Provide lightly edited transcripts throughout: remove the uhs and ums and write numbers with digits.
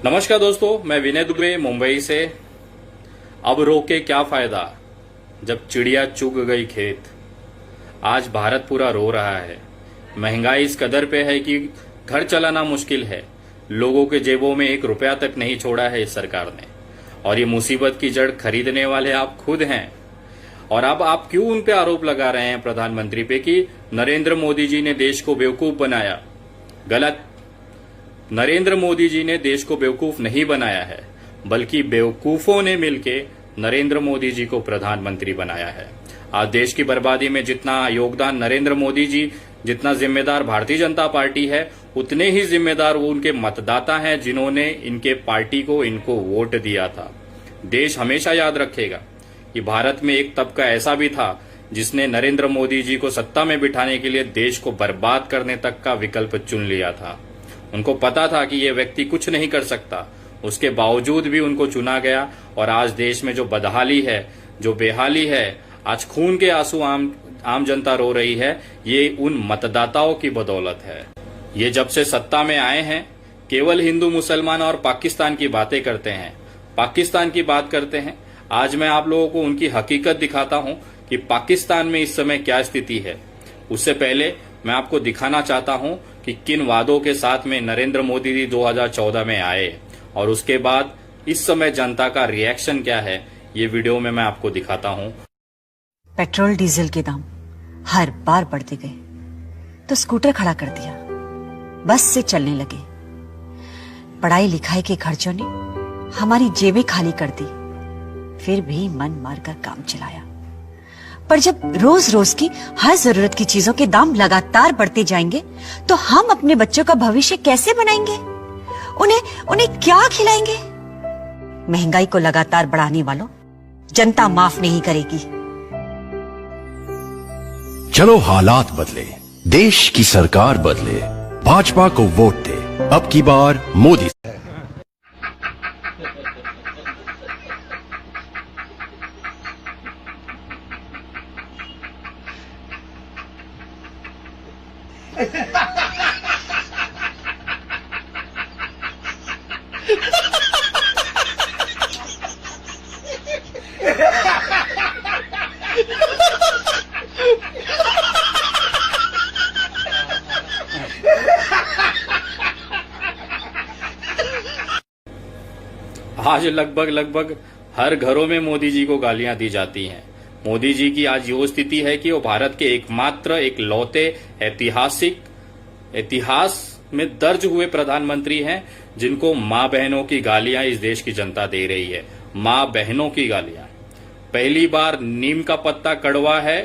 नमस्कार दोस्तों, मैं विनय दुबे मुंबई से। अब रोके क्या फायदा जब चिड़िया चुग गई खेत। आज भारत पूरा रो रहा है। महंगाई इस कदर पे है कि घर चलाना मुश्किल है। लोगों के जेबों में 1 रुपया तक नहीं छोड़ा है इस सरकार ने। और ये मुसीबत की जड़ खरीदने वाले आप खुद हैं। और अब आप क्यों उन पे आरोप लगा रहे हैं प्रधानमंत्री पे कि नरेंद्र मोदी जी ने देश को बेवकूफ बनाया? गलत। नरेंद्र मोदी जी ने देश को बेवकूफ नहीं बनाया है, बल्कि बेवकूफों ने मिलके नरेंद्र मोदी जी को प्रधानमंत्री बनाया है। आज देश की बर्बादी में जितना योगदान नरेंद्र मोदी जी, जितना जिम्मेदार भारतीय जनता पार्टी है, उतने ही जिम्मेदार वो उनके मतदाता हैं जिन्होंने इनके पार्टी को इनको वोट दिया था। देश हमेशा याद रखेगा कि भारत में एक तबका ऐसा भी था जिसने नरेंद्र मोदी जी को सत्ता में बिठाने के लिए देश को बर्बाद करने तक का विकल्प चुन लिया था। उनको पता था कि ये व्यक्ति कुछ नहीं कर सकता, उसके बावजूद भी उनको चुना गया। और आज देश में जो बदहाली है, जो बेहाली है, आज खून के आंसू आम जनता रो रही है, ये उन मतदाताओं की बदौलत है। ये जब से सत्ता में आए हैं केवल हिंदू मुसलमान और पाकिस्तान की बातें करते हैं, पाकिस्तान की बात करते हैं। आज मैं आप लोगों को उनकी हकीकत दिखाता हूं कि पाकिस्तान में इस समय क्या स्थिति है। उससे पहले मैं आपको दिखाना चाहता हूं कि किन वादों के साथ में नरेंद्र मोदी जी 2014 में आए और उसके बाद इस समय जनता का रिएक्शन क्या है, ये वीडियो में मैं आपको दिखाता हूं। पेट्रोल डीजल के दाम हर बार बढ़ते गए तो स्कूटर खड़ा कर दिया, बस से चलने लगे। पढ़ाई लिखाई के खर्चों ने हमारी जेबें खाली कर दी, फिर भी मन मारकर काम चलाया। पर जब रोज रोज की हर जरूरत की चीजों के दाम लगातार बढ़ते जाएंगे तो हम अपने बच्चों का भविष्य कैसे बनाएंगे? उन्हें क्या खिलाएंगे? महंगाई को लगातार बढ़ाने वालों जनता माफ नहीं करेगी। चलो हालात बदले, देश की सरकार बदले, भाजपा को वोट दे। अब की बार मोदी। आज लगभग हर घरों में मोदी जी को गालियां दी जाती हैं। मोदी जी की आज यो स्थिति है कि वो भारत के एकमात्र इकलौते इतिहास में दर्ज हुए प्रधानमंत्री हैं जिनको मां बहनों की गालियां इस देश की जनता दे रही है। मां बहनों की गालियां। पहली बार नीम का पत्ता कड़वा है,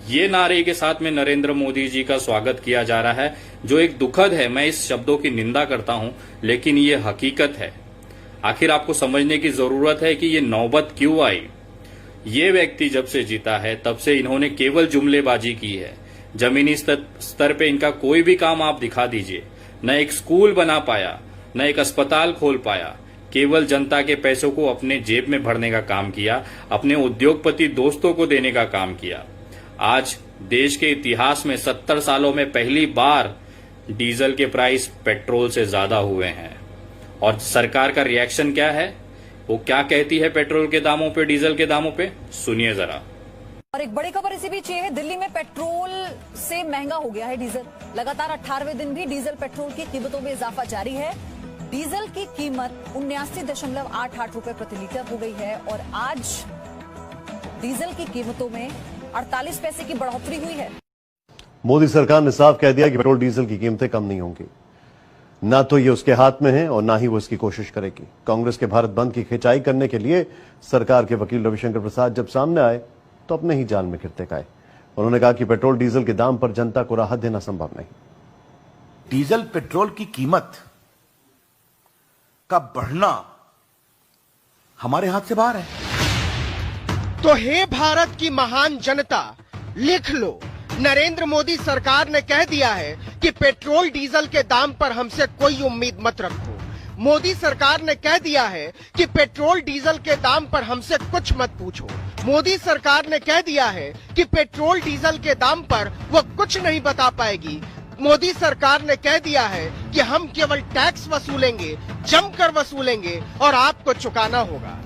ये नारे के साथ में नरेंद्र मोदी जी का स्वागत किया जा रहा है, जो एक दुखद है। मैं इस शब्दों की निंदा करता हूं, लेकिन ये हकीकत है। आखिर आपको समझने की जरूरत है कि ये नौबत क्यों आई। ये व्यक्ति जब से जीता है तब से इन्होंने केवल जुमलेबाजी की है। जमीनी स्तर पे इनका कोई भी काम आप दिखा दीजिए। न एक स्कूल बना पाया, न एक अस्पताल खोल पाया। केवल जनता के पैसों को अपने जेब में भरने का काम किया, अपने उद्योगपति दोस्तों को देने का काम किया। आज देश के इतिहास में 70 सालों में पहली बार डीजल के प्राइस पेट्रोल से ज्यादा हुए हैं। और सरकार का रिएक्शन क्या है, वो क्या कहती है पेट्रोल के दामों पे, डीजल के दामों पे, सुनिए जरा। और एक बड़ी खबर इसी बीच ये है, दिल्ली में पेट्रोल से महंगा हो गया है डीजल। लगातार 18वें दिन भी डीजल पेट्रोल की कीमतों में इजाफा जारी है। डीजल की कीमत 79.88 रुपए प्रति लीटर हो गई है और आज डीजल की कीमतों में 48 पैसे की बढ़ोतरी हुई है। मोदी सरकार ने साफ कह दिया कि पेट्रोल डीजल की कीमतें कम नहीं होंगी। ना तो ये उसके हाथ में है और ना ही वो इसकी कोशिश करेगी। कांग्रेस के भारत बंद की खिंचाई करने के लिए सरकार के वकील रविशंकर प्रसाद जब सामने आए तो अपने ही जाल में गिरते गए। उन्होंने कहा कि पेट्रोल डीजल के दाम पर जनता को राहत देना संभव नहीं। डीजल पेट्रोल की कीमत का बढ़ना हमारे हाथ से बाहर है। तो हे भारत की महान जनता, लिख लो, नरेंद्र मोदी सरकार ने कह दिया है कि पेट्रोल डीजल के दाम पर हमसे कोई उम्मीद मत रखो। मोदी सरकार ने कह दिया है कि पेट्रोल डीजल के दाम पर हमसे कुछ मत पूछो। मोदी सरकार ने कह दिया है कि पेट्रोल डीजल के दाम पर वो कुछ नहीं बता पाएगी। मोदी सरकार ने कह दिया है कि हम केवल टैक्स वसूलेंगे, जमकर वसूलेंगे और आपको चुकाना होगा।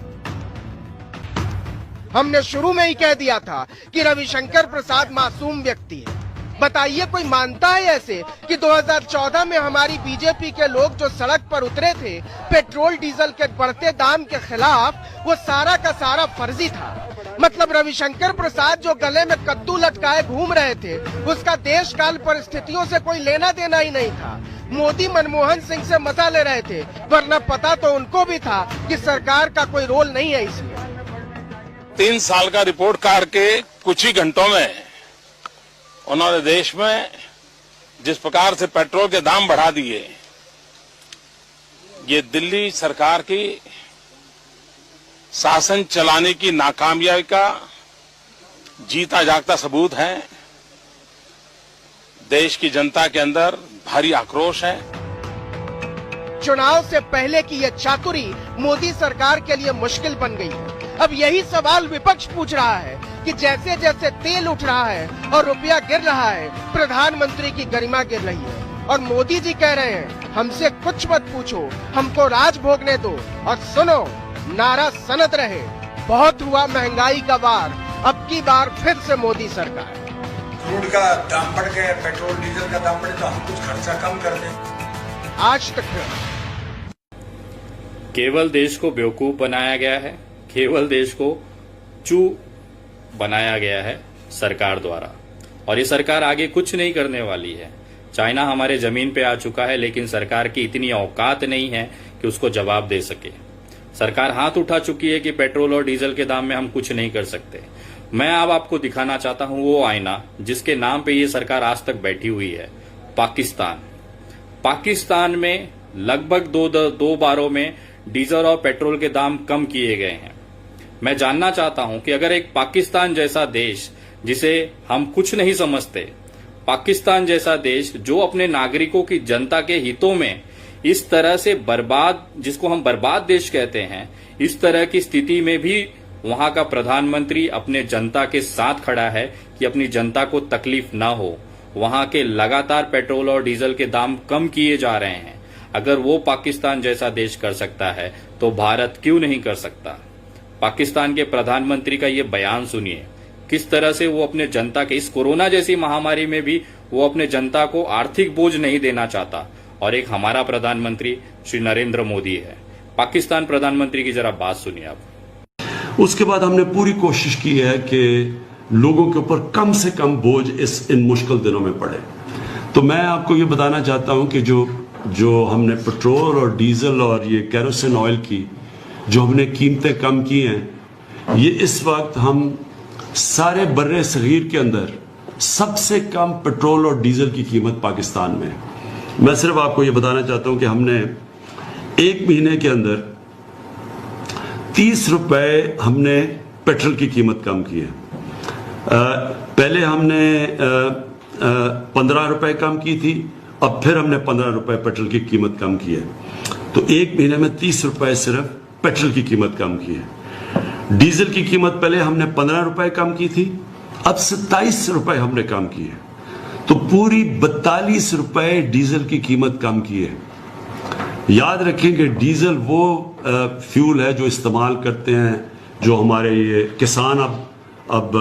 हमने शुरू में ही कह दिया था कि रविशंकर प्रसाद मासूम व्यक्ति है। बताइए कोई मानता है ऐसे कि 2014 में हमारी बीजेपी के लोग जो सड़क पर उतरे थे पेट्रोल डीजल के बढ़ते दाम के खिलाफ, वो सारा का सारा फर्जी था। मतलब रविशंकर प्रसाद जो गले में कद्दू लटकाए घूम रहे थे, उसका देश काल परिस्थितियों से कोई लेना देना ही नहीं था। मोदी मनमोहन सिंह से मजा ले रहे थे, वरना पता तो उनको भी था कि सरकार का कोई रोल नहीं है इसमें। 3 साल का रिपोर्ट कार्ड के कुछ ही घंटों में उन्होंने देश में जिस प्रकार से पेट्रोल के दाम बढ़ा दिए, ये दिल्ली सरकार की शासन चलाने की नाकामयाबी का जीता जागता सबूत है। देश की जनता के अंदर भारी आक्रोश है। चुनाव से पहले की यह चातुरी मोदी सरकार के लिए मुश्किल बन गई है। अब यही सवाल विपक्ष पूछ रहा है कि जैसे जैसे तेल उठ रहा है और रुपया गिर रहा है, प्रधानमंत्री की गरिमा गिर रही है। और मोदी जी कह रहे हैं हमसे कुछ मत पूछो, हमको राज भोगने दो। और सुनो, नारा सनत रहे, बहुत हुआ महंगाई का वार, अब की बार फिर से मोदी सरकार। क्रूड का दाम बढ़ गया, पेट्रोल डीजल का दाम बढ़े तो हम कुछ खर्चा कम कर दें। आज तक केवल देश को बेवकूफ बनाया गया है, केवल देश को चू बनाया गया है सरकार द्वारा। और ये सरकार आगे कुछ नहीं करने वाली है। चाइना हमारे जमीन पे आ चुका है, लेकिन सरकार की इतनी औकात नहीं है कि उसको जवाब दे सके। सरकार हाथ उठा चुकी है कि पेट्रोल और डीजल के दाम में हम कुछ नहीं कर सकते। मैं अब आपको दिखाना चाहता हूं वो आईना जिसके नाम पे ये सरकार आज तक बैठी हुई है, पाकिस्तान। पाकिस्तान में लगभग दो बारों में डीजल और पेट्रोल के दाम कम किए गए हैं। मैं जानना चाहता हूं कि अगर एक पाकिस्तान जैसा देश, जिसे हम कुछ नहीं समझते, पाकिस्तान जैसा देश जो अपने नागरिकों की जनता के हितों में इस तरह से बर्बाद, जिसको हम बर्बाद देश कहते हैं, इस तरह की स्थिति में भी वहां का प्रधानमंत्री अपने जनता के साथ खड़ा है कि अपनी जनता को तकलीफ ना हो। वहां के लगातार पेट्रोल और डीजल के दाम कम किए जा रहे हैं। अगर वो पाकिस्तान जैसा देश कर सकता है तो भारत क्यों नहीं कर सकता? पाकिस्तान के प्रधानमंत्री का ये बयान सुनिए, किस तरह से वो अपने जनता के, इस कोरोना जैसी महामारी में भी वो अपने जनता को आर्थिक बोझ नहीं देना चाहता। और एक हमारा प्रधानमंत्री श्री नरेंद्र मोदी है। पाकिस्तान प्रधानमंत्री की जरा बात सुनिए आप। उसके बाद हमने पूरी कोशिश की है कि लोगों के ऊपर कम से कम बोझ इन मुश्किल दिनों में पड़े। तो मैं आपको ये बताना चाहता हूं कि जो हमने पेट्रोल और डीजल और ये केरोसिन ऑयल की जो हमने कीमतें कम की हैं, ये इस वक्त हम सारे बर्रे सगीर के अंदर सबसे कम पेट्रोल और डीजल की कीमत पाकिस्तान में है। मैं सिर्फ आपको ये बताना चाहता हूं कि हमने 1 महीने के अंदर 30 रुपए हमने पेट्रोल की कीमत कम की है। पहले हमने 15 रुपए कम की थी, अब फिर हमने 15 रुपए पेट्रोल की कीमत कम की है। तो 1 महीने में 30 रुपए सिर्फ पेट्रोल की कीमत कम की है। डीजल की कीमत पहले हमने 15 रुपए कम की थी, अब 27 रुपए हमने कम की है। तो पूरी 42 रुपए डीजल की कीमत कम की है। याद रखें कि डीजल वो फ्यूल है जो इस्तेमाल करते हैं, जो हमारे ये किसान अब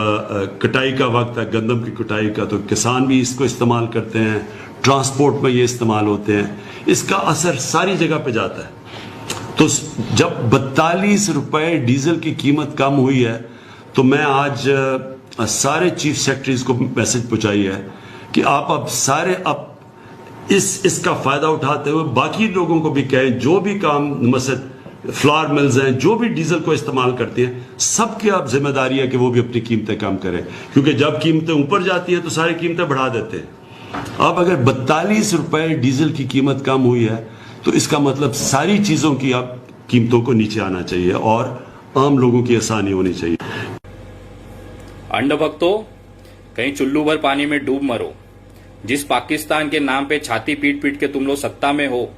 कटाई का वक्त है, गंदम की कटाई का, तो किसान भी इसको इस्तेमाल करते हैं, ट्रांसपोर्ट में ये इस्तेमाल होते हैं। इसका असर सारी जगह पे जाता है। तो जब 42 रुपए डीजल की कीमत कम हुई है, तो मैं आज सारे चीफ सेक्रेटरीज को मैसेज पहुंचाई है कि आप अब सारे इसका फायदा उठाते हुए बाकी लोगों को भी कहें, जो भी काम मसद फ्लावर मिल्स हैं, जो भी डीजल को इस्तेमाल करते हैं, सबकी आप जिम्मेदारी है कि वो भी अपनी कीमतें कम करें, क्योंकि जब कीमतें ऊपर जाती हैं तो सारी कीमतें बढ़ा देते हैं। अब अगर 42 रुपए डीजल की कीमत कम हुई है तो इसका मतलब सारी चीजों की अब कीमतों को नीचे आना चाहिए और आम लोगों की आसानी होनी चाहिए। अंड भक्तों, कहीं चुल्लू भर पानी में डूब मरो। जिस पाकिस्तान के नाम पे छाती पीट पीट के तुम लोग सत्ता में हो,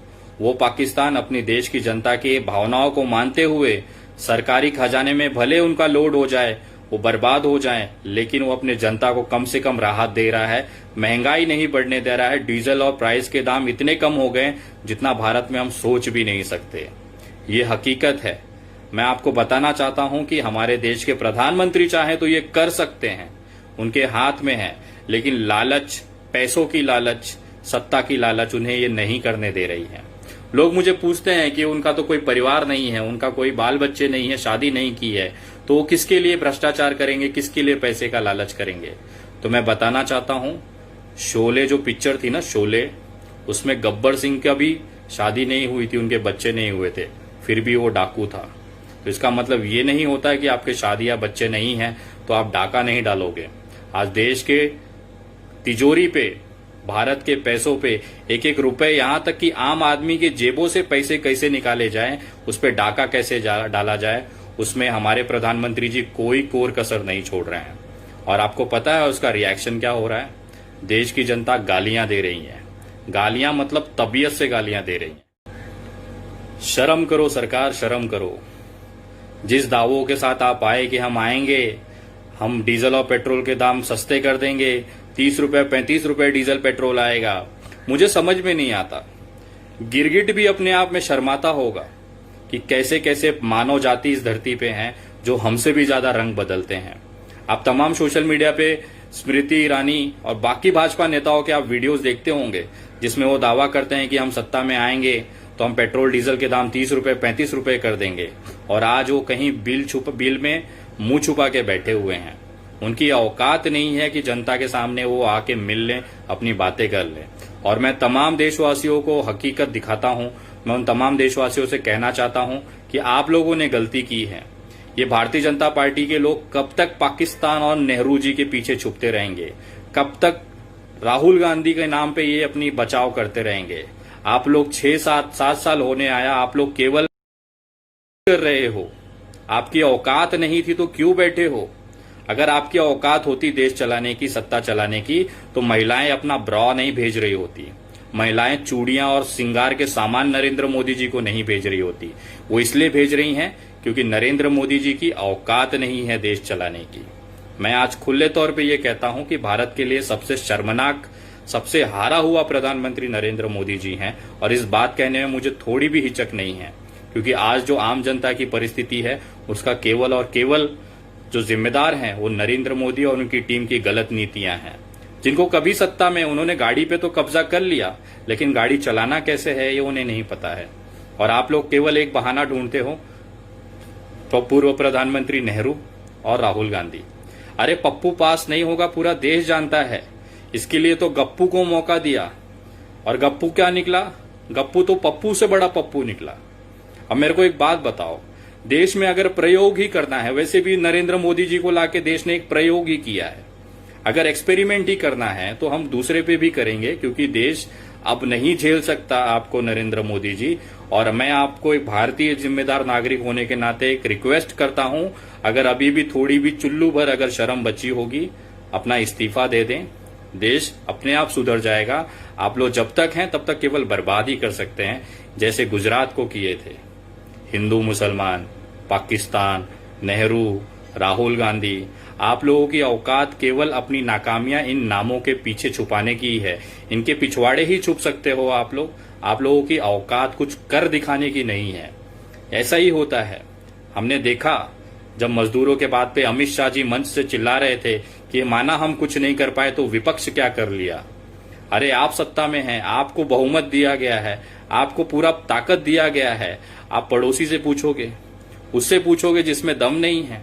वो पाकिस्तान अपनी देश की जनता की भावनाओं को मानते हुए सरकारी खजाने में भले उनका लोड हो जाए, वो बर्बाद हो जाएं, लेकिन वो अपने जनता को कम से कम राहत दे रहा है, महंगाई नहीं बढ़ने दे रहा है। डीजल और प्राइस के दाम इतने कम हो गए जितना भारत में हम सोच भी नहीं सकते। ये हकीकत है। मैं आपको बताना चाहता हूं कि हमारे देश के प्रधानमंत्री चाहें तो ये कर सकते हैं, उनके हाथ में है, लेकिन लालच, पैसों की लालच, सत्ता की लालच उन्हें ये नहीं करने दे रही है। लोग मुझे पूछते हैं कि उनका तो कोई परिवार नहीं है, उनका कोई बाल बच्चे नहीं है, शादी नहीं की है, तो वो किसके लिए भ्रष्टाचार करेंगे, किसके लिए पैसे का लालच करेंगे। तो मैं बताना चाहता हूं, शोले जो पिक्चर थी ना, शोले, उसमें गब्बर सिंह का भी शादी नहीं हुई थी, उनके बच्चे नहीं हुए थे, फिर भी वो डाकू था। तो इसका मतलब ये नहीं होता है कि आपके शादी या बच्चे नहीं हैं तो आप डाका नहीं डालोगे। आज देश के तिजोरी पे, भारत के पैसों पे एक एक रुपए, यहां तक कि आम आदमी के जेबों से पैसे कैसे निकाले जाएं, उस पे डाका कैसे डाला जाए, उसमें हमारे प्रधानमंत्री जी कोई कोर कसर नहीं छोड़ रहे हैं। और आपको पता है उसका रिएक्शन क्या हो रहा है? देश की जनता गालियां दे रही है। गालियां मतलब तबीयत से गालियां दे रही है। शर्म करो सरकार, शर्म करो। जिस दावों के साथ आप आए कि हम आएंगे, हम डीजल और पेट्रोल के दाम सस्ते कर देंगे, 30 रुपए 35 रुपए डीजल पेट्रोल आएगा, मुझे समझ में नहीं आता। गिरगिट भी अपने आप में शर्माता होगा कि कैसे कैसे मानव जाति इस धरती पे हैं जो हमसे भी ज्यादा रंग बदलते हैं। आप तमाम सोशल मीडिया पे स्मृति ईरानी और बाकी भाजपा नेताओं के आप वीडियोस देखते होंगे जिसमें वो दावा करते हैं कि हम सत्ता में आएंगे तो हम पेट्रोल डीजल के दाम 30 रुपए 35 रुपए कर देंगे, और आज वो कहीं बिल में मुंह छुपा के बैठे हुए हैं। उनकी औकात नहीं है कि जनता के सामने वो आके मिल लें, अपनी बातें कर लें। और मैं तमाम देशवासियों को हकीकत दिखाता हूं, मैं उन तमाम देशवासियों से कहना चाहता हूं कि आप लोगों ने गलती की है। ये भारतीय जनता पार्टी के लोग कब तक पाकिस्तान और नेहरू जी के पीछे छुपते रहेंगे? कब तक राहुल गांधी के नाम पे ये अपनी बचाव करते रहेंगे? आप लोग 6-7 साल होने आया, आप लोग केवल कर रहे हो। आपकी औकात नहीं थी तो क्यों बैठे हो? अगर आपकी औकात होती देश चलाने की, सत्ता चलाने की, तो महिलाएं अपना ब्रा नहीं भेज रही होती। महिलाएं चूड़ियां और श्रृंगार के सामान नरेंद्र मोदी जी को नहीं भेज रही होती। वो इसलिए भेज रही हैं क्योंकि नरेंद्र मोदी जी की औकात नहीं है देश चलाने की। मैं आज खुले तौर पे ये कहता हूं कि भारत के लिए सबसे शर्मनाक, सबसे हारा हुआ प्रधानमंत्री नरेंद्र मोदी जी हैं, और इस बात कहने में मुझे थोड़ी भी हिचक नहीं है, क्योंकि आज जो आम जनता की परिस्थिति है उसका केवल और केवल जो जिम्मेदार हैं वो नरेंद्र मोदी और उनकी टीम की गलत नीतियां हैं। जिनको कभी सत्ता में उन्होंने गाड़ी पे तो कब्जा कर लिया, लेकिन गाड़ी चलाना कैसे है ये उन्हें नहीं पता है। और आप लोग केवल एक बहाना ढूंढते हो, तो पूर्व प्रधानमंत्री नेहरू और राहुल गांधी। अरे पप्पू पास नहीं होगा, पूरा देश जानता है। इसके लिए तो गप्पू को मौका दिया, और गप्पू क्या निकला? गप्पू तो पप्पू से बड़ा पप्पू निकला। अब मेरे को एक बात बताओ, देश में अगर प्रयोग ही करना है, वैसे भी नरेंद्र मोदी जी को लाके देश ने एक प्रयोग ही किया है, अगर एक्सपेरिमेंट ही करना है तो हम दूसरे पे भी करेंगे, क्योंकि देश अब नहीं झेल सकता आपको नरेंद्र मोदी जी। और मैं आपको एक भारतीय जिम्मेदार नागरिक होने के नाते एक रिक्वेस्ट करता हूं, अगर अभी भी थोड़ी भी चुल्लू भर अगर शर्म बची होगी, अपना इस्तीफा दे दें, देश अपने आप सुधर जाएगा। आप लोग जब तक हैं तब तक केवल बर्बाद ही कर सकते हैं, जैसे गुजरात को किए थे। हिंदू मुसलमान, पाकिस्तान, नेहरू, राहुल गांधी, आप लोगों की औकात केवल अपनी नाकामियां इन नामों के पीछे छुपाने की है। इनके पिछवाड़े ही छुप सकते हो आप लोग। आप लोगों की औकात कुछ कर दिखाने की नहीं है। ऐसा ही होता है। हमने देखा जब मजदूरों के बात पे अमित शाह जी मंच से चिल्ला रहे थे कि माना हम कुछ नहीं कर पाए तो विपक्ष क्या कर लिया। अरे आप सत्ता में हैं, आपको बहुमत दिया गया है, आपको पूरा ताकत दिया गया है। आप पड़ोसी से पूछोगे, उससे पूछोगे जिसमें दम नहीं है।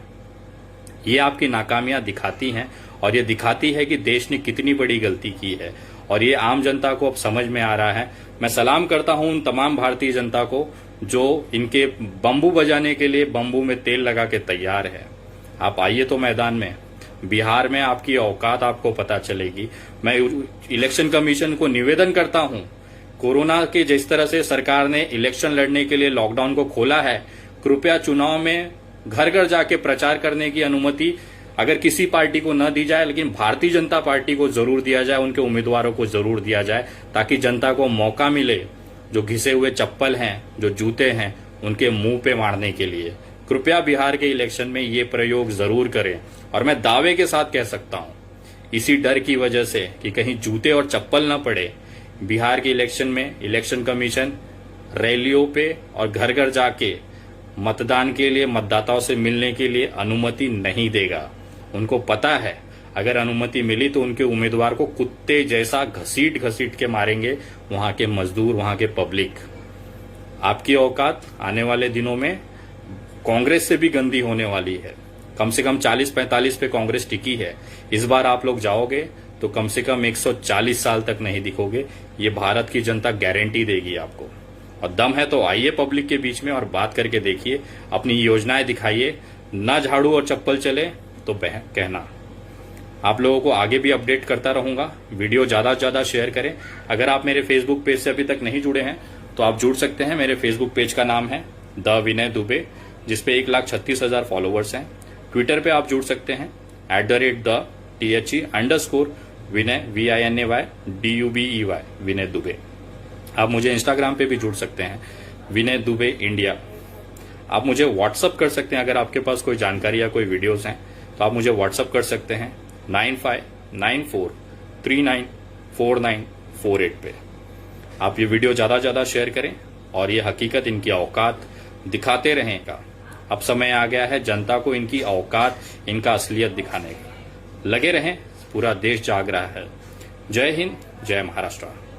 ये आपकी नाकामियां दिखाती हैं, और ये दिखाती है कि देश ने कितनी बड़ी गलती की है, और ये आम जनता को अब समझ में आ रहा है। मैं सलाम करता हूं उन तमाम भारतीय जनता को जो इनके बम्बू बजाने के लिए बम्बू में तेल लगा के तैयार है। आप आइए तो मैदान में, बिहार में आपकी औकात आपको पता चलेगी। मैं इलेक्शन कमीशन को निवेदन करता हूं, कोरोना के जिस तरह से सरकार ने इलेक्शन लड़ने के लिए लॉकडाउन को खोला है, कृपया चुनाव में घर घर जाके प्रचार करने की अनुमति अगर किसी पार्टी को न दी जाए, लेकिन भारतीय जनता पार्टी को जरूर दिया जाए, उनके उम्मीदवारों को जरूर दिया जाए, ताकि जनता को मौका मिले जो घिसे हुए चप्पल हैं, जो जूते हैं, उनके मुंह पे मारने के लिए। कृपया बिहार के इलेक्शन में ये प्रयोग जरूर करें। और मैं दावे के साथ कह सकता हूं, इसी डर की वजह से कि कहीं जूते और चप्पल न पड़े, बिहार के इलेक्शन में इलेक्शन कमीशन रैलियों पे और घर घर जाके मतदान के लिए, मतदाताओं से मिलने के लिए अनुमति नहीं देगा। उनको पता है अगर अनुमति मिली तो उनके उम्मीदवार को कुत्ते जैसा घसीट घसीट के मारेंगे वहां के मजदूर, वहां के पब्लिक। आपकी औकात आने वाले दिनों में कांग्रेस से भी गंदी होने वाली है। कम से कम 40-45 पे कांग्रेस टिकी है। इस बार आप लोग जाओगे तो कम से कम 140 साल तक नहीं दिखोगे। ये भारत की जनता गारंटी देगी आपको। और दम है तो आइए पब्लिक के बीच में और बात करके देखिए, अपनी योजनाएं दिखाइए। ना झाड़ू और चप्पल चले तो कहना। आप लोगों को आगे भी अपडेट करता रहूंगा। वीडियो ज्यादा से ज्यादा शेयर करें। अगर आप मेरे फेसबुक पेज से अभी तक नहीं जुड़े हैं तो आप जुड़ सकते हैं। मेरे फेसबुक पेज का नाम है द विनय दुबे, जिसपे 1,36,000 फॉलोवर्स हैं। ट्विटर पे आप जुड़ सकते हैं @the_Vinay VINAY विनय दुबे। आप मुझे इंस्टाग्राम पे भी जुड़ सकते हैं विनय दुबे इंडिया। आप मुझे व्हाट्सअप कर सकते हैं। अगर आपके पास कोई जानकारी या कोई वीडियोस हैं तो आप मुझे व्हाट्सअप कर सकते हैं 9594394948 पे। आप ये वीडियो ज्यादा से ज्यादा शेयर करें और ये हकीकत, इनकी औकात दिखाते रहेगा। अब समय आ गया है जनता को इनकी औकात, इनका असलियत दिखाने का। लगे रहें, पूरा देश जाग रहा है। जय हिंद, जय महाराष्ट्र।